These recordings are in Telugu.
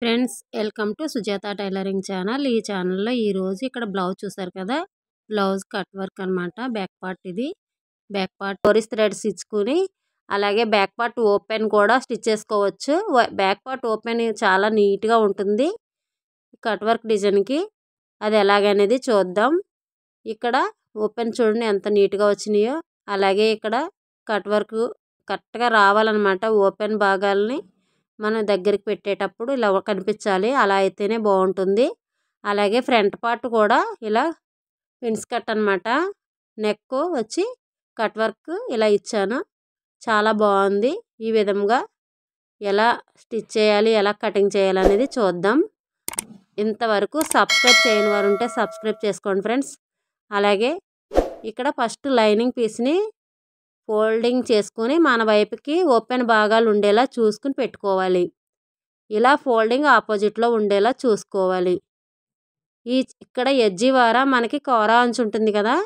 Friends, welcome to Sujatha tailoring channel. ఈ ఛానల్లో ఈరోజు ఇక్కడ బ్లౌజ్ చూసారు కదా, బ్లౌజ్ కట్ వర్క్ అనమాట. బ్యాక్ పార్ట్ ఇది. బ్యాక్ పార్ట్ టోరిస్ థ్రెడ్స్ ఇచ్చుకుని అలాగే బ్యాక్ పార్ట్ ఓపెన్ కూడా స్టిచ్ చేసుకోవచ్చు. బ్యాక్ పార్ట్ ఓపెన్ చాలా నీట్గా ఉంటుంది కట్ వర్క్ డిజైన్కి. అది ఎలాగనేది చూద్దాం. ఇక్కడ ఓపెన్ చూడండి ఎంత నీట్గా వచ్చినాయో. అలాగే ఇక్కడ కట్ వర్క్ కరెక్ట్గా రావాలన్నమాట. ఓపెన్ భాగాల్ని మనం దగ్గరికి పెట్టేటప్పుడు ఇలా కనిపించాలి, అలా అయితేనే బాగుంటుంది. అలాగే ఫ్రంట్ పార్ట్ కూడా ఇలా పిన్స్ కట్ అనమాట. నెక్ వచ్చి కట్ వర్క్ ఇలా ఇచ్చాను, చాలా బాగుంది. ఈ విధంగా ఎలా స్టిచ్ చేయాలి, ఎలా కటింగ్ చేయాలి అనేది చూద్దాం. ఇంతవరకు సబ్స్క్రైబ్ చేయని వారు ఉంటే సబ్స్క్రైబ్ చేసుకోండి ఫ్రెండ్స్. అలాగే ఇక్కడ ఫస్ట్ లైనింగ్ పీస్ని ఫోల్డింగ్ చేసుకుని మన వైపుకి ఓపెన్ భాగాలు ఉండేలా చూసుకుని పెట్టుకోవాలి. ఇలా ఫోల్డింగ్ ఆపోజిట్లో ఉండేలా చూసుకోవాలి. ఇక్కడ ఎడ్జి వారా మనకి కోరా అంచు ఉంటుంది కదా,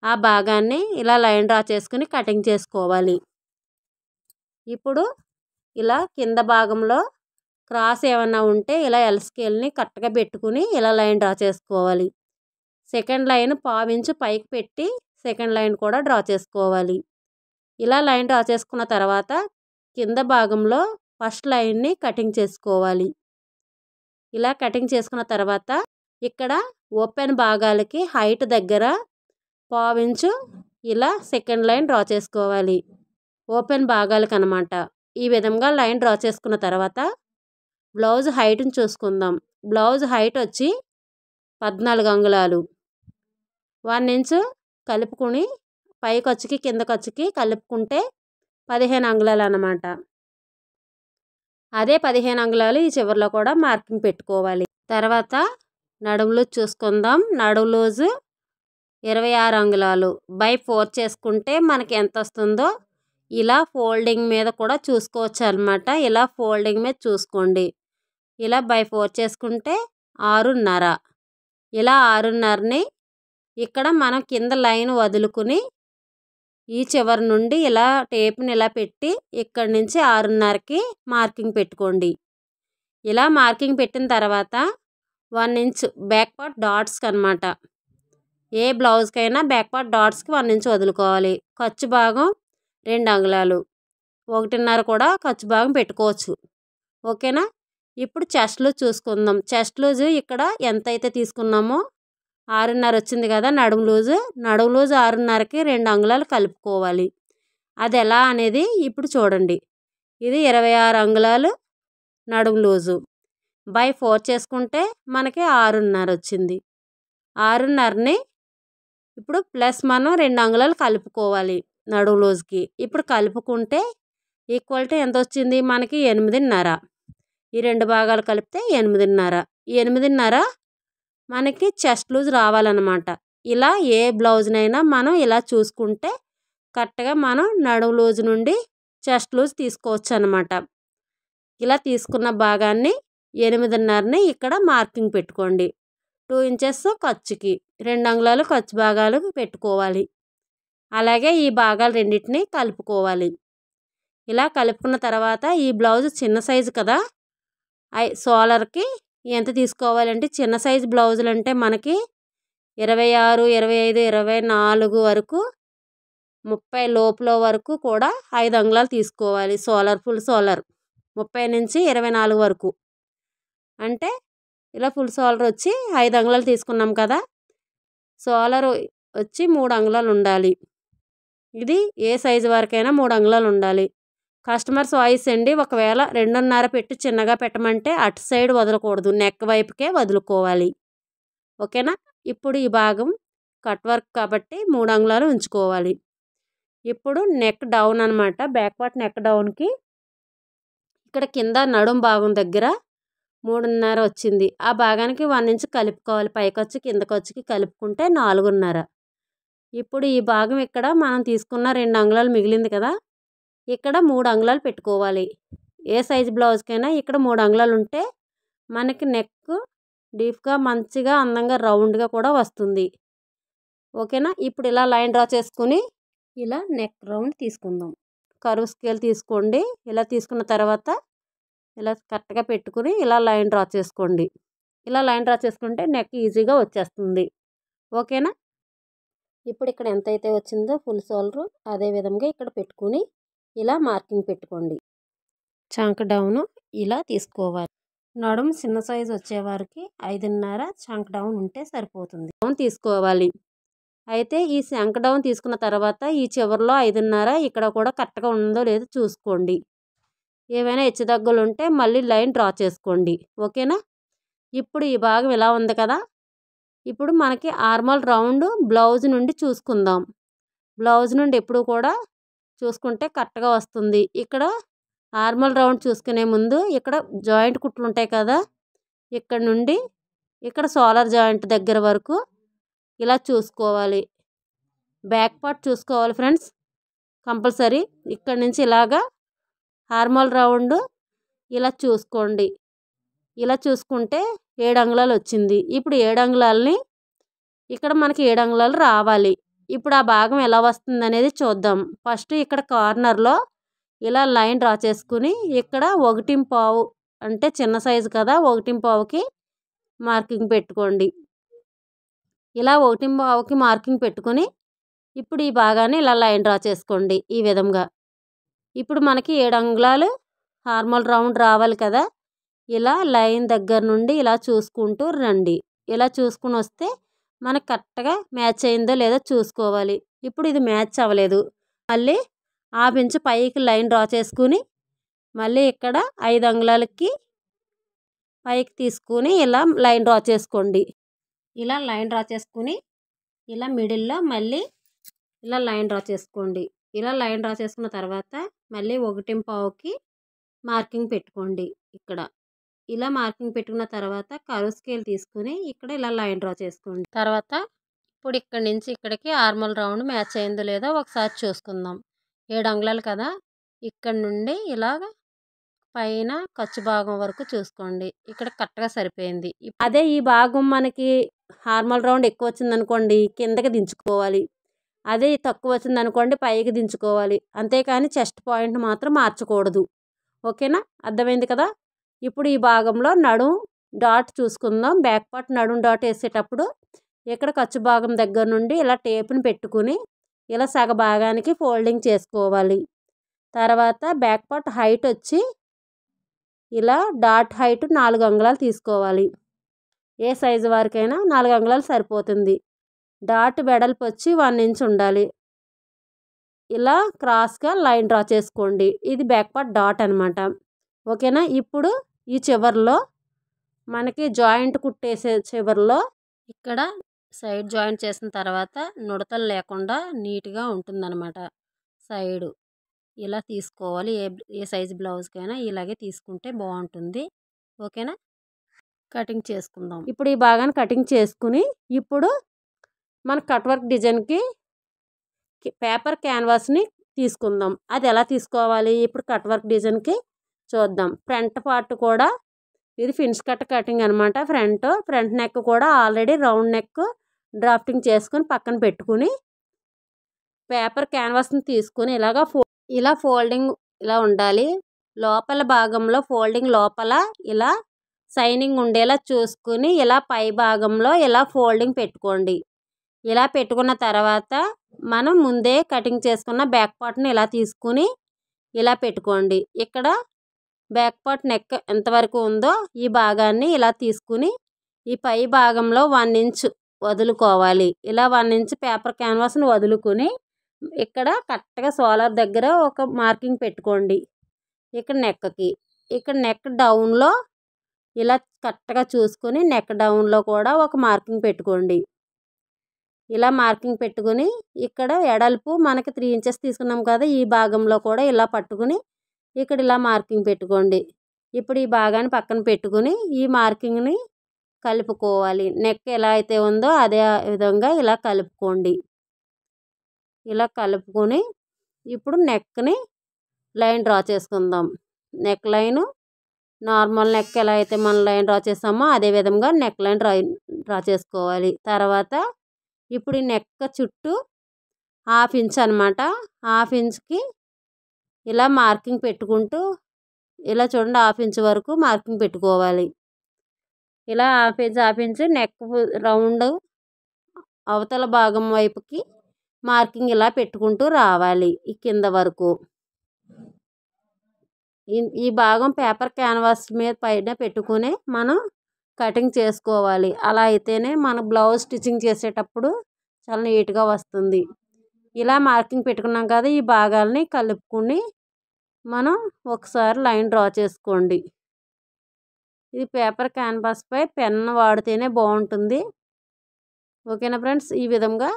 ఆ భాగాన్ని ఇలా లైన్ డ్రా చేసుకుని కటింగ్ చేసుకోవాలి. ఇప్పుడు ఇలా కింద భాగంలో క్రాస్ ఏమన్నా ఉంటే ఇలా ఎల్ స్కేల్ని కరెక్ట్గా పెట్టుకుని ఇలా లైన్ డ్రా చేసుకోవాలి. సెకండ్ లైన్ పావించు పైకి పెట్టి సెకండ్ లైన్ కూడా డ్రా చేసుకోవాలి. ఇలా లైన్ డ్రా చేసుకున్న తర్వాత కింద భాగంలో ఫస్ట్ లైన్ని కటింగ్ చేసుకోవాలి. ఇలా కటింగ్ చేసుకున్న తర్వాత ఇక్కడ ఓపెన్ భాగాలకి హైట్ దగ్గర పావించు ఇలా సెకండ్ లైన్ డ్రా చేసుకోవాలి ఓపెన్ భాగాలకు అనమాట. ఈ విధంగా లైన్ డ్రా చేసుకున్న తర్వాత బ్లౌజ్ హైట్ని చూసుకుందాం. బ్లౌజ్ హైట్ వచ్చి 14 అంగుళాలు. 1 ఇంచు కలుపుకుని పై ఖర్చుకి కింద ఖర్చుకి కలుపుకుంటే 15 అంగుళాలు అన్నమాట. అదే 15 అంగుళాలు ఈ చివరిలో కూడా మార్కింగ్ పెట్టుకోవాలి. తర్వాత నడుము లూజ్ చూసుకుందాం. నడుము లూజు 26 అంగుళాలు. బై 4 చేసుకుంటే మనకి ఎంత వస్తుందో ఇలా ఫోల్డింగ్ మీద కూడా చూసుకోవచ్చు అనమాట. ఇలా ఫోల్డింగ్ మీద చూసుకోండి. ఇలా బై 4 చేసుకుంటే 6.5. ఇలా 6.5ని ఇక్కడ మనం కింద లైన్ వదులుకుని ఈ చివరి నుండి ఇలా టేప్ని ఇలా పెట్టి ఇక్కడి నుంచి 6.5కి మార్కింగ్ పెట్టుకోండి. ఇలా మార్కింగ్ పెట్టిన తర్వాత 1 ఇంచ్ బ్యాక్ పార్ట్ డాట్స్కి అనమాట. ఏ బ్లౌజ్కైనా బ్యాక్ పార్ట్ డాట్స్కి 1 ఇంచ్ వదులుకోవాలి. ఖర్చు భాగం 2 అంగుళాలు. 1.5 కూడా ఖర్చు భాగం పెట్టుకోవచ్చు. ఓకేనా. ఇప్పుడు చెస్ట్ లూజ్ చూసుకుందాం. చెస్ట్ లూజ్ ఇక్కడ ఎంత అయితే తీసుకున్నామో 6.5 వచ్చింది కదా నడుము లూజు. నడుము లూజు 6.5కి 2 అంగుళాలు కలుపుకోవాలి. అది ఎలా అనేది ఇప్పుడు చూడండి. ఇది 26 అంగుళాలు నడుము లూజు. బై 4 చేసుకుంటే మనకి 6.5 వచ్చింది. 6.5ని ఇప్పుడు ప్లస్ మనం 2 అంగుళాలు కలుపుకోవాలి నడుము లూజ్కి. ఇప్పుడు కలుపుకుంటే ఈక్వాలిటీ ఎంత వచ్చింది మనకి 8.5. ఈ 2 భాగాలు కలిపితే 8.5. ఈ 8.5 మనకి చెస్ట్ లూజ్ రావాలన్నమాట. ఇలా ఏ బ్లౌజ్నైనా మనం ఇలా చూసుకుంటే కరెక్ట్గా మనం నడుము లూజ్ నుండి చెస్ట్ లూజ్ తీసుకోవచ్చు అనమాట. ఇలా తీసుకున్న భాగాన్ని 8.5ని ఇక్కడ మార్కింగ్ పెట్టుకోండి. 2 ఇంచెస్ ఖర్చుకి 2 అంగుళాలు ఖర్చు భాగాలు పెట్టుకోవాలి. అలాగే ఈ భాగాలు రెండింటిని కలుపుకోవాలి. ఇలా కలుపుకున్న తర్వాత ఈ బ్లౌజ్ చిన్న సైజు కదా, షోల్డర్కి ఎంత తీసుకోవాలంటే చిన్న సైజు బ్లౌజులు అంటే మనకి 26, 25, 24 వరకు 30 లోపల వరకు కూడా 5 అంగుళాలు తీసుకోవాలి. షోల్డర్ ఫుల్ షోల్డర్ 30 నుంచి 24 వరకు అంటే ఇలా ఫుల్ షోల్డర్ వచ్చి 5 అంగుళాలు తీసుకున్నాం కదా. షోల్డర్ వచ్చి 3 అంగుళాలు ఉండాలి. ఇది ఏ సైజు వరకైనా 3 అంగుళాలు ఉండాలి. కస్టమర్స్ వాయిస్ అండి, ఒకవేళ 2.5 పెట్టి చిన్నగా పెట్టమంటే అటు సైడ్ వదలకూడదు, నెక్ వైపుకే వదులుకోవాలి. ఓకేనా. ఇప్పుడు ఈ భాగం కట్ వర్క్ కాబట్టి 3 అంగుళాలు ఉంచుకోవాలి. ఇప్పుడు నెక్ డౌన్ అనమాట. బ్యాక్ పార్ట్ నెక్ డౌన్కి ఇక్కడ కింద నడుం భాగం దగ్గర 3.5 వచ్చింది. ఆ భాగానికి 1 ఇంచ్ కలుపుకోవాలి. పైకొచ్చి కిందకొచ్చికి కలుపుకుంటే 4.5. ఇప్పుడు ఈ భాగం ఇక్కడ మనం తీసుకున్న 2 అంగుళాలు మిగిలింది కదా, ఇక్కడ 3 అంగుళాలు పెట్టుకోవాలి. ఏ సైజు బ్లౌజ్కైనా ఇక్కడ 3 అంగుళాలు ఉంటే మనకి నెక్ డీప్గా మంచిగా అందంగా రౌండ్గా కూడా వస్తుంది. ఓకేనా. ఇప్పుడు ఇలా లైన్ డ్రా చేసుకుని ఇలా నెక్ రౌండ్ తీసుకుందాం. కరువు స్కేల్ తీసుకోండి. ఇలా తీసుకున్న తర్వాత ఇలా కరెక్ట్గా పెట్టుకుని ఇలా లైన్ డ్రా చేసుకోండి. ఇలా లైన్ డ్రా చేసుకుంటే నెక్ ఈజీగా వచ్చేస్తుంది. ఓకేనా? ఇప్పుడు ఇక్కడ ఎంతైతే వచ్చిందో ఫుల్ షోల్డర్ అదే విధంగా ఇక్కడ పెట్టుకుని ఇలా మార్కింగ్ పెట్టుకోండి. చంక డౌన్ ఇలా తీసుకోవాలి. నడుము చిన్న సైజు వచ్చేవారికి 5.5 చంక డౌన్ ఉంటే సరిపోతుంది. డౌన్ తీసుకోవాలి. అయితే ఈ చంక డౌన్ తీసుకున్న తర్వాత ఈ చివరిలో 5.5 ఇక్కడ కూడా కరెక్ట్గా ఉందో లేదో చూసుకోండి. ఏమైనా హెచ్చుతగ్గులు ఉంటే మళ్ళీ లైన్ డ్రా చేసుకోండి. ఓకేనా? ఇప్పుడు ఈ భాగం ఇలా ఉంది కదా. ఇప్పుడు మనకి ఆర్మల్ రౌండ్ బ్లౌజ్ నుండి చూసుకుందాం. బ్లౌజ్ నుండి ఎప్పుడు కూడా చూసుకుంటే కరెక్ట్గా వస్తుంది. ఇక్కడ ఆర్మల్ రౌండ్ చూసుకునే ముందు ఇక్కడ జాయింట్ కుట్లు ఉంటాయి కదా, ఇక్కడ నుండి ఇక్కడ షోల్డర్ జాయింట్ దగ్గర వరకు ఇలా చూసుకోవాలి. బ్యాక్ పార్ట్ చూసుకోవాలి ఫ్రెండ్స్ కంపల్సరీ. ఇక్కడ నుంచి ఇలాగా ఆర్మల్ రౌండ్ ఇలా చూసుకోండి. ఇలా చూసుకుంటే 7 అంగుళాలు వచ్చింది. ఇప్పుడు 7 అంగుళాలని ఇక్కడ మనకి 7 అంగుళాలు రావాలి. ఇప్పుడు ఆ భాగం ఎలా వస్తుంది అనేది చూద్దాం. ఫస్ట్ ఇక్కడ కార్నర్లో ఇలా లైన్ డ్రా చేసుకుని ఇక్కడ 1.5 అంటే చిన్న సైజు కదా, 1.5కి మార్కింగ్ పెట్టుకోండి. ఇలా 1.5కి మార్కింగ్ పెట్టుకొని ఇప్పుడు ఈ భాగాన్ని ఇలా లైన్ డ్రా చేసుకోండి ఈ విధంగా. ఇప్పుడు మనకి 7 అంగుళాలు ఆర్మల్ రౌండ్ రావాలి కదా. ఇలా లైన్ దగ్గర నుండి ఇలా చూసుకుంటూ రండి. ఇలా చూసుకుని వస్తే మనకు కరెక్ట్గా మ్యాచ్ అయిందో లేదో చూసుకోవాలి. ఇప్పుడు ఇది మ్యాచ్ అవ్వలేదు. మళ్ళీ 1/2 ఇంచు పైకి లైన్ డ్రా చేసుకుని మళ్ళీ ఇక్కడ 5 అంగుళాలకి పైకి తీసుకుని ఇలా లైన్ డ్రా చేసుకోండి. ఇలా లైన్ డ్రా చేసుకుని ఇలా మిడిల్లో మళ్ళీ ఇలా లైన్ డ్రా చేసుకోండి. ఇలా లైన్ డ్రా చేసుకున్న తర్వాత మళ్ళీ 1.5కి మార్కింగ్ పెట్టుకోండి. ఇక్కడ ఇలా మార్కింగ్ పెట్టుకున్న తర్వాత కర్వ్ స్కేల్ తీసుకుని ఇక్కడ ఇలా లైన్ డ్రా చేసుకోండి. తర్వాత ఇప్పుడు ఇక్కడ నుంచి ఇక్కడికి ఆర్మల్ రౌండ్ మ్యాచ్ అయిందో లేదో ఒకసారి చూసుకుందాం. 7 అంగుళాలు కదా, ఇక్కడ నుండి ఇలాగ పైన ఖర్చు భాగం వరకు చూసుకోండి. ఇక్కడ కరెక్ట్గా సరిపోయింది. అదే ఈ భాగం మనకి ఆర్మల్ రౌండ్ ఎక్కువ వచ్చిందనుకోండి కిందకి దించుకోవాలి. అదే తక్కువ వచ్చిందనుకోండి పైకి దించుకోవాలి. అంతేకాని చెస్ట్ పాయింట్ మాత్రం మార్చకూడదు. ఓకేనా? అర్థమైంది కదా. ఇప్పుడు ఈ భాగంలో నడుం డాట్ చూసుకుందాం. బ్యాక్ పార్ట్ నడుం డాట్ వేసేటప్పుడు ఇక్కడ ఖర్చు భాగం దగ్గర నుండి ఇలా టేప్ని పెట్టుకుని ఇలా సగ భాగానికి ఫోల్డింగ్ చేసుకోవాలి. తర్వాత బ్యాక్ పార్ట్ హైట్ వచ్చి ఇలా డాట్ హైట్ 4 అంగుళాలు తీసుకోవాలి. ఏ సైజు వారికైనా 4 అంగుళాలు సరిపోతుంది. డాట్ వెడల్పు వచ్చి 1 ఇంచ్ ఉండాలి. ఇలా క్రాస్గా లైన్ డ్రా చేసుకోండి. ఇది బ్యాక్ పార్ట్ డాట్ అనమాట. ఓకేనా? ఇప్పుడు ఈ చివర్లో మనకి జాయింట్ కుట్టేసే చివర్లో ఇక్కడ సైడ్ జాయింట్ చేసిన తర్వాత నుడతలు లేకుండా నీట్గా ఉంటుందన్నమాట. సైడు ఇలా తీసుకోవాలి. ఏ సైజు బ్లౌజ్కైనా ఇలాగే తీసుకుంటే బాగుంటుంది. ఓకేనా? కటింగ్ చేసుకుందాం. ఇప్పుడు ఈ భాగాన్ని కటింగ్ చేసుకుని ఇప్పుడు మన కట్ వర్క్ డిజైన్కి పేపర్ క్యాన్వాస్ని తీసుకుందాం. అది ఎలా తీసుకోవాలి ఇప్పుడు కట్ వర్క్ డిజైన్కి చూద్దాం. ఫ్రంట్ పార్ట్ కూడా ఇది ఫినిష్ కట్ కటింగ్ అనమాట. ఫ్రంట్ నెక్ కూడా ఆల్రెడీ రౌండ్ నెక్ డ్రాఫ్టింగ్ చేసుకుని పక్కన పెట్టుకుని పేపర్ క్యాన్వాస్ని తీసుకుని ఇలా ఫోల్డింగ్ ఇలా ఉండాలి. లోపల భాగంలో ఫోల్డింగ్ లోపల ఇలా సైనింగ్ ఉండేలా చూసుకుని ఇలా పై భాగంలో ఇలా ఫోల్డింగ్ పెట్టుకోండి. ఇలా పెట్టుకున్న తర్వాత మనం ముందే కటింగ్ చేసుకున్న బ్యాక్ పార్ట్ని ఇలా తీసుకుని ఇలా పెట్టుకోండి. ఇక్కడ బ్యాక్ పార్ట్ నెక్ ఎంతవరకు ఉందో ఈ భాగాన్ని ఇలా తీసుకుని ఈ పై భాగంలో 1 ఇంచ్ వదులుకోవాలి. ఇలా 1 ఇంచ్ పేపర్ క్యాన్వాస్ని వదులుకుని ఇక్కడ కరెక్ట్గా షోల్డర్ దగ్గర ఒక మార్కింగ్ పెట్టుకోండి. ఇక్కడ నెక్కి ఇక్కడ నెక్ డౌన్లో ఇలా కరెక్ట్గా చూసుకుని నెక్ డౌన్లో కూడా ఒక మార్కింగ్ పెట్టుకోండి. ఇలా మార్కింగ్ పెట్టుకుని ఇక్కడ ఎడల్పు మనకి 3 ఇంచెస్ తీసుకున్నాం కదా, ఈ భాగంలో కూడా ఇలా పట్టుకుని ఇక్కడ ఇలా మార్కింగ్ పెట్టుకోండి. ఇప్పుడు ఈ భాగాన్ని పక్కన పెట్టుకుని ఈ మార్కింగ్ని కలుపుకోవాలి. నెక్ ఎలా అయితే ఉందో అదే విధంగా ఇలా కలుపుకోండి. ఇలా కలుపుకొని ఇప్పుడు నెక్ని లైన్ డ్రా చేసుకుందాం. నెక్ లైను నార్మల్ నెక్ ఎలా అయితే మనం లైన్ డ్రా చేస్తామో అదే విధంగా నెక్ లైన్ డ్రా చేసుకోవాలి. తర్వాత ఇప్పుడు ఈ నెక్ చుట్టూ 1/2 ఇంచ్ అనమాట. 1/2 ఇంచ్కి ఇలా మార్కింగ్ పెట్టుకుంటూ ఇలా చూడండి హాఫ్ ఇంచ్ వరకు మార్కింగ్ పెట్టుకోవాలి. ఇలా హాఫ్ ఇంచ్ నెక్ రౌండ్ అవతల భాగం వైపుకి మార్కింగ్ ఇలా పెట్టుకుంటూ రావాలి ఈ కింద వరకు. ఈ భాగం పేపర్ క్యాన్వాస్ మీద పైన పెట్టుకుని మనం కటింగ్ చేసుకోవాలి. అలా అయితేనే మన బ్లౌజ్ స్టిచ్చింగ్ చేసేటప్పుడు చాలా నీట్గా వస్తుంది. ఇలా మార్కింగ్ పెట్టుకున్నాం కదా, ఈ భాగాల్ని కలుపుకుని మనం ఒకసారి లైన్ డ్రా చేసుకోండి. ఇది పేపర్ క్యాన్వాస్పై పెన్ వాడితేనే బాగుంటుంది. ఓకేనా ఫ్రెండ్స్, ఈ విధంగా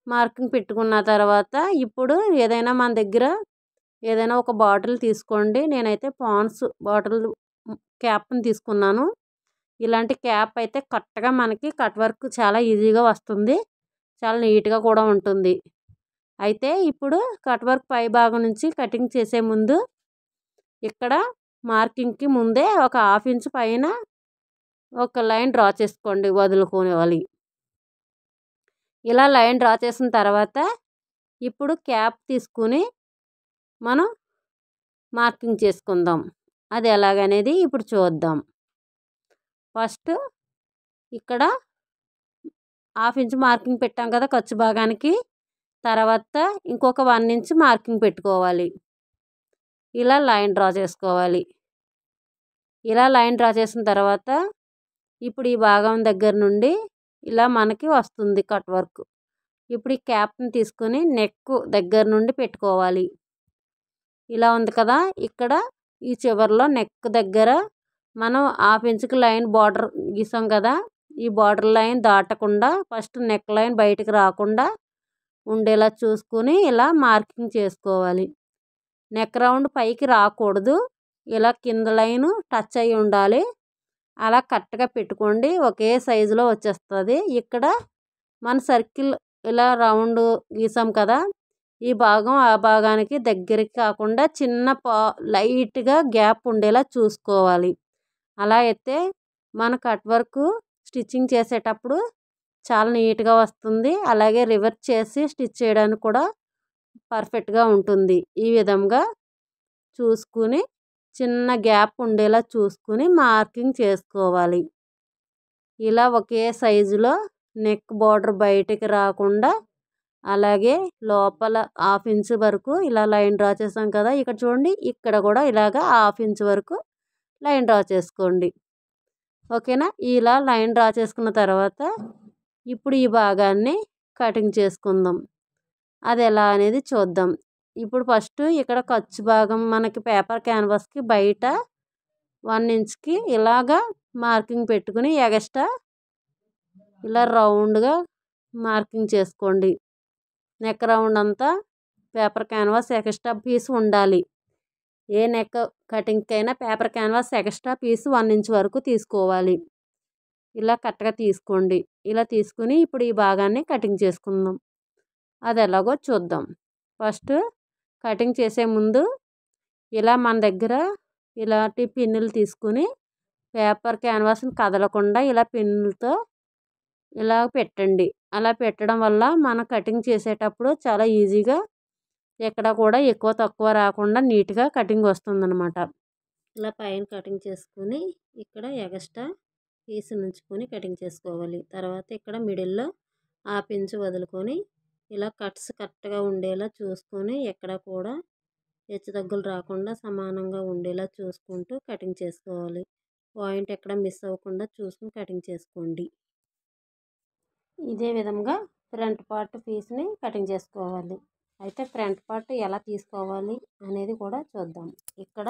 మార్కింగ్ పెట్టుకున్న తర్వాత ఇప్పుడు ఏదైనా మన దగ్గర ఏదైనా ఒక బాటిల్ తీసుకోండి. నేనైతే పాండ్స్ బాటిల్ క్యాప్ని తీసుకున్నాను. ఇలాంటి క్యాప్ అయితే కరెక్ట్గా మనకి కట్ వర్క్ చాలా ఈజీగా వస్తుంది, చాలా నీట్గా కూడా ఉంటుంది. అయితే ఇప్పుడు కట్ వర్క్ పై భాగం నుంచి కటింగ్ చేసే ముందు ఇక్కడ మార్కింగ్కి ముందే ఒక హాఫ్ ఇంచ్ పైన ఒక లైన్ డ్రా చేసుకోండి, వదులుకోవాలి. ఇలా లైన్ డ్రా చేసిన తర్వాత ఇప్పుడు క్యాప్ తీసుకుని మనం మార్కింగ్ చేసుకుందాం. అది ఎలాగనేది ఇప్పుడు చూద్దాం. ఫస్ట్ ఇక్కడ హాఫ్ ఇంచ్ మార్కింగ్ పెట్టాం కదా ఖర్చు భాగానికి, తర్వాత ఇంకొక 1 ఇంచ్ మార్కింగ్ పెట్టుకోవాలి. ఇలా లైన్ డ్రా చేసుకోవాలి. ఇలా లైన్ డ్రా చేసిన తర్వాత ఇప్పుడు ఈ భాగం దగ్గర నుండి ఇలా మనకి వస్తుంది కట్ వర్క్. ఇప్పుడు ఈ క్యాప్ని తీసుకొని నెక్ దగ్గర నుండి పెట్టుకోవాలి. ఇలా ఉంది కదా, ఇక్కడ ఈ చివరిలో నెక్ దగ్గర మనం హాఫ్ ఇంచ్కి లైన్ బార్డర్ గీసాం కదా, ఈ బార్డర్ లైన్ దాటకుండా ఫస్ట్ నెక్ లైన్ బయటకు రాకుండా ఉండేలా చూసుకుని ఇలా మార్కింగ్ చేసుకోవాలి. నెక్ రౌండ్ పైకి రాకూడదు, ఇలా కింద లైను టచ్ అయి ఉండాలి. అలా కరెక్ట్గా పెట్టుకోండి, ఒకే సైజులో వచ్చేస్తుంది. ఇక్కడ మన సర్కిల్ ఇలా రౌండ్ గీసాం కదా, ఈ భాగం ఆ భాగానికి దగ్గరికి కాకుండా చిన్న లైట్గా గ్యాప్ ఉండేలా చూసుకోవాలి. అలా అయితే మన కట్ వర్క్ స్టిచ్చింగ్ చేసేటప్పుడు చాలా నీట్గా వస్తుంది. అలాగే రివర్స్ చేసి స్టిచ్ చేయడానికి కూడా పర్ఫెక్ట్గా ఉంటుంది. ఈ విధంగా చూసుకుని చిన్న గ్యాప్ ఉండేలా చూసుకుని మార్కింగ్ చేసుకోవాలి. ఇలా ఒకే సైజులో నెక్ బార్డర్ బయటికి రాకుండా, అలాగే లోపల హాఫ్ ఇంచ్ వరకు ఇలా లైన్ డ్రా చేసాం కదా, ఇక్కడ చూడండి ఇక్కడ కూడా ఇలాగా హాఫ్ ఇంచ్ వరకు లైన్ డ్రా చేసుకోండి. ఓకేనా, ఇలా లైన్ డ్రా చేసుకున్న తర్వాత ఇప్పుడు ఈ భాగాన్ని కటింగ్ చేసుకుందాం. అది ఎలా అనేది చూద్దాం. ఇప్పుడు ఫస్ట్ ఇక్కడ ఖర్చు భాగం మనకి పేపర్ క్యాన్వాస్కి బయట 1 ఇంచ్కి ఇలాగా మార్కింగ్ పెట్టుకుని ఎగస్ట్రా ఇలా రౌండ్గా మార్కింగ్ చేసుకోండి. నెక్ రౌండ్ అంతా పేపర్ క్యాన్వాస్ ఎక్స్ట్రా పీస్ ఉండాలి. ఏ నెక్ కటింగ్కి అయినా paper canvas extra piece 1 inch వరకు తీసుకోవాలి. ఇలా కరెక్ట్గా తీసుకోండి. ఇలా తీసుకుని ఇప్పుడు ఈ భాగాన్ని కటింగ్ చేసుకుందాం. అది ఎలాగో చూద్దాం. ఫస్ట్ కటింగ్ చేసే ముందు ఇలా మన దగ్గర ఇలాంటి పిన్నులు తీసుకుని పేపర్ క్యాన్వాస్ని కదలకుండా ఇలా పిన్నులతో ఇలా పెట్టండి. అలా పెట్టడం వల్ల మన కటింగ్ చేసేటప్పుడు చాలా ఈజీగా ఎక్కడ కూడా ఎక్కువ తక్కువ రాకుండా నీట్గా కటింగ్ వస్తుందన్నమాట. ఇలా పైన కటింగ్ చేసుకుని ఇక్కడ ఎక్స్ట్రా పీస్ నుంచుకొని కటింగ్ చేసుకోవాలి. తర్వాత ఇక్కడ మిడిల్లో హాఫ్ ఇంచ్ వదులుకొని ఇలా కట్స్ కరెక్ట్గా ఉండేలా చూసుకొని ఎక్కడ కూడా హెచ్చు తగ్గులు రాకుండా సమానంగా ఉండేలా చూసుకుంటూ కటింగ్ చేసుకోవాలి. పాయింట్ ఎక్కడ మిస్ అవ్వకుండా చూసుకుని కటింగ్ చేసుకోండి. ఇదే విధంగా ఫ్రంట్ పార్ట్ పీస్ని కటింగ్ చేసుకోవాలి. అయితే ఫ్రంట్ పార్ట్ ఎలా తీసుకోవాలి అనేది కూడా చూద్దాం. ఇక్కడ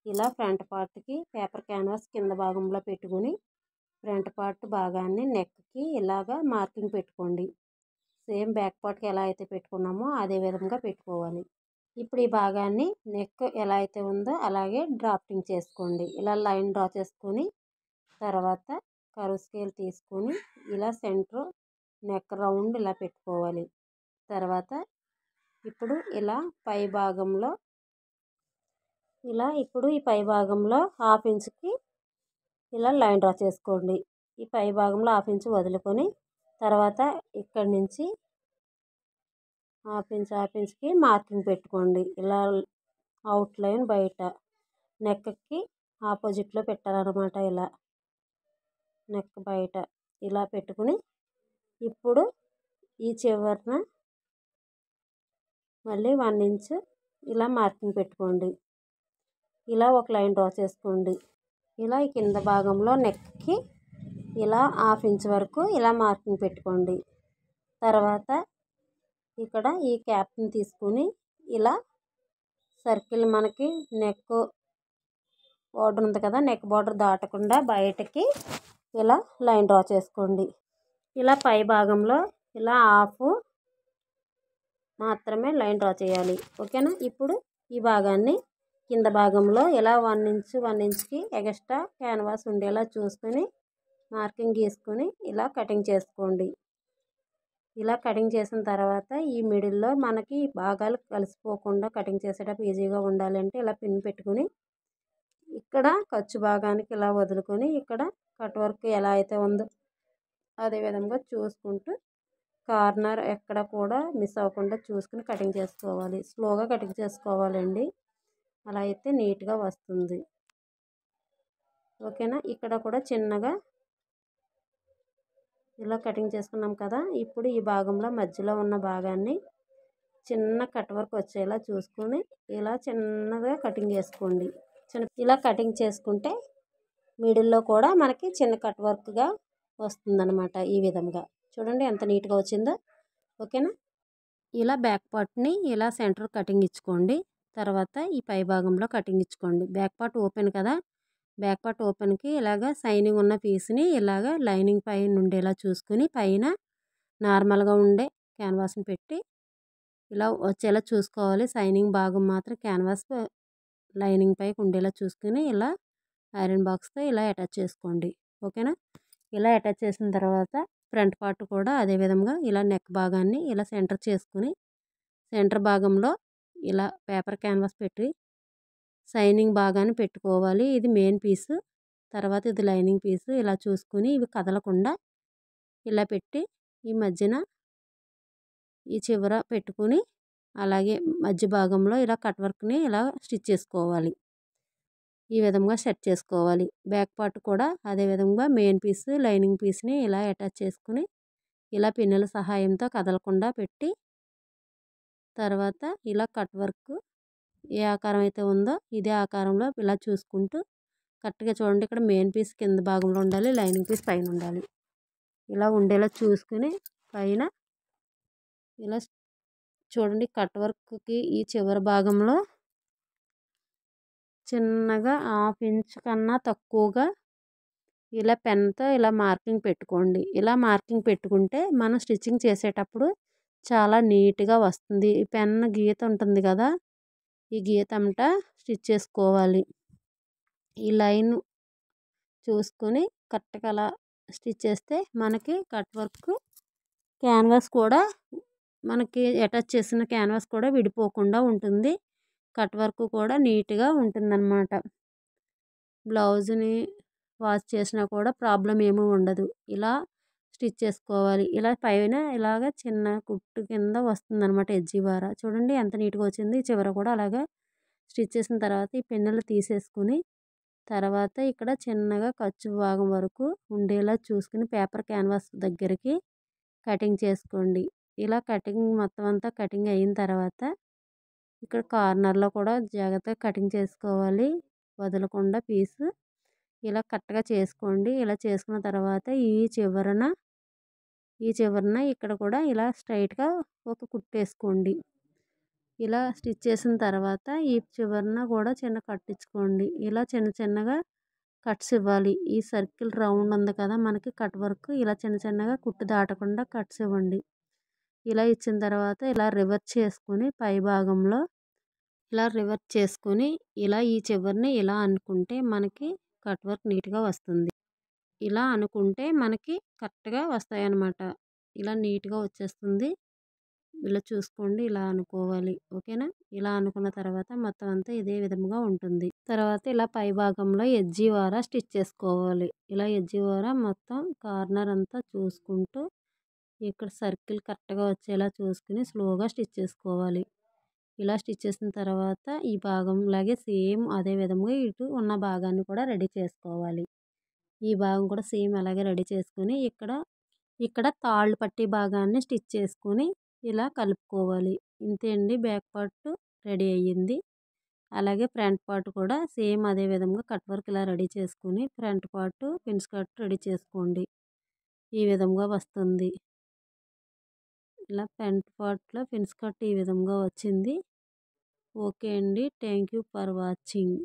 ఇలా ఫ్రంట్ పార్ట్కి పేపర్ క్యాన్వాస్ కింద భాగంలో పెట్టుకుని ఫ్రంట్ పార్ట్ భాగాన్ని నెక్కి ఇలాగా మార్కింగ్ పెట్టుకోండి. సేమ్ బ్యాక్ పార్ట్కి ఎలా అయితే పెట్టుకున్నామో అదే విధంగా పెట్టుకోవాలి. ఇప్పుడు ఈ భాగాన్ని నెక్ ఎలా అయితే ఉందో అలాగే డ్రాఫ్టింగ్ చేసుకోండి. ఇలా లైన్ డ్రా చేసుకొని తర్వాత కర్వ్ స్కేల్ తీసుకొని ఇలా సెంటర్ నెక్ రౌండ్ ఇలా పెట్టుకోవాలి. తర్వాత ఇప్పుడు ఇలా పై భాగంలో ఈ పై భాగంలో హాఫ్ ఇంచ్కి ఇలా లైన్ డ్రా చేసుకోండి. ఈ పై భాగంలో హాఫ్ ఇంచ్ వదులుకొని తర్వాత ఇక్కడ నుంచి హాఫ్ ఇంచ్కి మార్కింగ్ పెట్టుకోండి. ఇలా అవుట్లైన్ బయట నెక్కి ఆపోజిట్లో పెట్టాలన్నమాట. ఇలా నెక్ బయట ఇలా పెట్టుకుని ఇప్పుడు ఈ చివరన మళ్ళీ 1 ఇంచ్ ఇలా మార్కింగ్ పెట్టుకోండి. ఇలా ఒక లైన్ డ్రా చేసుకోండి. ఇలా ఈ కింద భాగంలో నెక్కి ఇలా 1/2 ఇంచ్ వరకు ఇలా మార్కింగ్ పెట్టుకోండి. తర్వాత ఇక్కడ ఈ క్యాప్ని తీసుకుని ఇలా సర్కిల్ మనకి నెక్ బార్డర్ ఉంది కదా, నెక్ బార్డర్ దాటకుండా బయటకి ఇలా లైన్ డ్రా చేసుకోండి. ఇలా పై భాగంలో ఇలా 1/2 మాత్రమే లైన్ డ్రా చేయాలి. ఓకేనా. ఇప్పుడు ఈ భాగాన్ని కింద భాగంలో ఇలా 1 ఇంచ్ 1 ఇంచ్కి ఎక్స్ట్రా క్యాన్వాస్ ఉండేలా చూసుకొని మార్కింగ్ గీసుకొని ఇలా కటింగ్ చేసుకోండి. ఇలా కటింగ్ చేసిన తర్వాత ఈ మిడిల్లో మనకి భాగాలు కలిసిపోకుండా కటింగ్ చేసేటప్పుడు ఈజీగా ఉండాలంటే ఇలా పిన్ పెట్టుకుని ఇక్కడ ఖర్చు భాగానికి ఇలా వదులుకొని ఇక్కడ కట్ వర్క్ ఎలా అయితే ఉందో అదే విధంగా చూసుకుంటూ కార్నర్ ఎక్కడ కూడా మిస్ అవ్వకుండా చూసుకుని కటింగ్ చేసుకోవాలి. స్లోగా కటింగ్ చేసుకోవాలండి, అలా అయితే నీట్గా వస్తుంది. ఓకేనా. ఇక్కడ కూడా చిన్నగా ఇలా కటింగ్ చేసుకున్నాం కదా. ఇప్పుడు ఈ భాగంలో మధ్యలో ఉన్న భాగాన్ని చిన్న కట్ వర్క్ వచ్చేలా చూసుకొని ఇలా చిన్నగా కటింగ్ చేసుకోండి. ఇలా కటింగ్ చేసుకుంటే మిడిల్లో కూడా మనకి చిన్న కట్ వర్క్గా వస్తుందన్నమాట. ఈ విధంగా చూడండి ఎంత నీట్గా వచ్చిందో. ఓకేనా. ఇలా బ్యాక్ పార్ట్ని ఇలా సెంటర్ కటింగ్ ఇచ్చుకోండి. తర్వాత ఈ పై భాగంలో కటింగ్ ఇచ్చుకోండి. బ్యాక్ పార్ట్ ఓపెన్ కదా, బ్యాక్ పార్ట్ ఓపెన్కి ఇలాగ సైనింగ్ ఉన్న పీస్ని ఇలాగ లైనింగ్ పైన ఉండేలా చూసుకుని పైన నార్మల్గా ఉండే క్యాన్వాస్ని పెట్టి ఇలా వచ్చేలా చూసుకోవాలి. సైనింగ్ భాగం మాత్రం క్యాన్వాస్ లైనింగ్ పైకి ఉండేలా చూసుకుని ఇలా ఐరన్ బాక్స్తో ఇలా అటాచ్ చేసుకోండి. ఓకేనా. ఇలా అటాచ్ చేసిన తర్వాత ఫ్రంట్ పార్ట్ కూడా అదే విధంగా ఇలా నెక్ భాగాన్ని ఇలా సెంటర్ చేసుకుని సెంటర్ భాగంలో ఇలా పేపర్ క్యాన్వాస్ పెట్టి సైనింగ్ భాగాన్ని పెట్టుకోవాలి. ఇది మెయిన్ పీసు, తర్వాత ఇది లైనింగ్ పీసు. ఇలా చూసుకుని ఇవి కదలకుండా ఇలా పెట్టి ఈ మధ్యన ఈ చివర పెట్టుకుని అలాగే మధ్య భాగంలో ఇలా కట్ వర్క్ని ఇలా స్టిచ్ చేసుకోవాలి. ఈ విధంగా సెట్ చేసుకోవాలి. బ్యాక్ పార్ట్ కూడా అదే విధంగా మెయిన్ పీస్ లైనింగ్ పీస్ని ఇలా అటాచ్ చేసుకుని ఇలా పిన్నుల సహాయంతో కదలకుండా పెట్టి తర్వాత ఇలా కట్ వర్క్ ఏ ఆకారం అయితే ఉందో ఇదే ఆకారంలో ఇలా చూసుకుంటూ కరెక్ట్గా చూడండి. ఇక్కడ మెయిన్ పీస్ కింద భాగంలో ఉండాలి, లైనింగ్ పీస్ పైన ఉండాలి. ఇలా ఉండేలా చూసుకుని పైన ఇలా చూడండి. కట్ వర్క్కి ఈ చివరి భాగంలో చిన్నగా 1/2 ఇంచ్ కన్నా తక్కువగా ఇలా పెన్తో ఇలా మార్కింగ్ పెట్టుకోండి. ఇలా మార్కింగ్ పెట్టుకుంటే మనం స్టిచ్చింగ్ చేసేటప్పుడు చాలా నీట్గా వస్తుంది. ఈ పెన్ గీత ఉంటుంది కదా, ఈ గీత అంతా స్టిచ్ చేసుకోవాలి. ఈ లైన్ చూసుకొని కరెక్ట్గా అలా స్టిచ్ చేస్తే మనకి కట్ వర్క్ క్యాన్వాస్ కూడా మనకి అటాచ్ చేసిన క్యాన్వాస్ కూడా విడిపోకుండా ఉంటుంది. కట్ వర్క్ కూడా నీట్గా ఉంటుందన్నమాట. బ్లౌజ్ని వాష్ చేసినా కూడా ప్రాబ్లం ఏమీ ఉండదు. ఇలా స్టిచ్ చేసుకోవాలి. ఇలా పైన ఇలాగ చిన్న కుట్టు కింద వస్తుందన్నమాట ఎడ్జి వార. చూడండి ఎంత నీట్గా వచ్చింది. చివర కూడా అలాగా స్టిచ్ చేసిన తర్వాత ఈ పిన్నులు తీసేసుకుని తర్వాత ఇక్కడ చిన్నగా ఖర్చు భాగం వరకు ఉండేలా చూసుకుని పేపర్ క్యాన్వాస్ దగ్గరికి కటింగ్ చేసుకోండి. ఇలా కటింగ్ మొత్తం అంతా కటింగ్ అయిన తర్వాత ఇక్కడ కార్నర్లో కూడా జాగ్రత్తగా కటింగ్ చేసుకోవాలి, వదలకుండా పీసు. ఇలా కరెక్ట్గా చేసుకోండి. ఇలా చేసుకున్న తర్వాత ఈ చివరన ఇక్కడ కూడా ఇలా స్ట్రైట్గా ఒక కుట్టు వేసుకోండి. ఇలా స్టిచ్ చేసిన తర్వాత ఈ చివరన కూడా చిన్న కట్టించుకోండి. ఇలా చిన్న చిన్నగా కట్స్ ఇవ్వాలి. ఈ సర్కిల్ రౌండ్ ఉంది కదా మనకి కట్ వర్క్, ఇలా చిన్న చిన్నగా కుట్టు దాటకుండా కట్స్ ఇవ్వండి. ఇలా ఇచ్చిన తర్వాత ఇలా రివర్స్ చేసుకుని పై భాగంలో ఇలా రివర్స్ చేసుకుని ఇలా ఈ చివరిని ఇలా అనుకుంటే మనకి కట్ వర్క్ నీట్గా వస్తుంది. ఇలా అనుకుంటే మనకి కరెక్ట్గా వస్తాయి అన్నమాట. ఇలా నీట్గా వచ్చేస్తుంది. ఇలా చూసుకోండి, ఇలా అనుకోవాలి. ఓకేనా. ఇలా అనుకున్న తర్వాత మొత్తం అంతా ఇదే విధంగా ఉంటుంది. తర్వాత ఇలా పై భాగంలో ఎడ్జి వార స్టిచ్ చేసుకోవాలి. ఇలా ఎడ్జి వార మొత్తం కార్నర్ అంతా చూసుకుంటూ ఇక్కడ సర్కిల్ కరెక్ట్గా వచ్చేలా చూసుకుని స్లోగా స్టిచ్ చేసుకోవాలి. ఇలా స్టిచ్ చేసిన తర్వాత ఈ భాగంలాగే సేమ్ అదే విధంగా ఇటు ఉన్న భాగాన్ని కూడా రెడీ చేసుకోవాలి. ఈ భాగం కూడా సేమ్ అలాగే రెడీ చేసుకొని ఇక్కడ తాళ్ళు పట్టీ భాగాన్ని స్టిచ్ చేసుకొని ఇలా కలుపుకోవాలి. ఇంతే అండి, బ్యాక్ పార్ట్ రెడీ అయ్యింది. అలాగే ఫ్రంట్ పార్ట్ కూడా సేమ్ అదే విధంగా కట్ వర్క్ ఇలా రెడీ చేసుకొని front part pins cut ready చేసుకోండి. ఈ విధంగా వస్తుంది. ఇలా ఫ్రంట్ పార్ట్లో పిన్స్ కట్ ఈ విధంగా వచ్చింది. ఓకే అండి. Thank you for watching.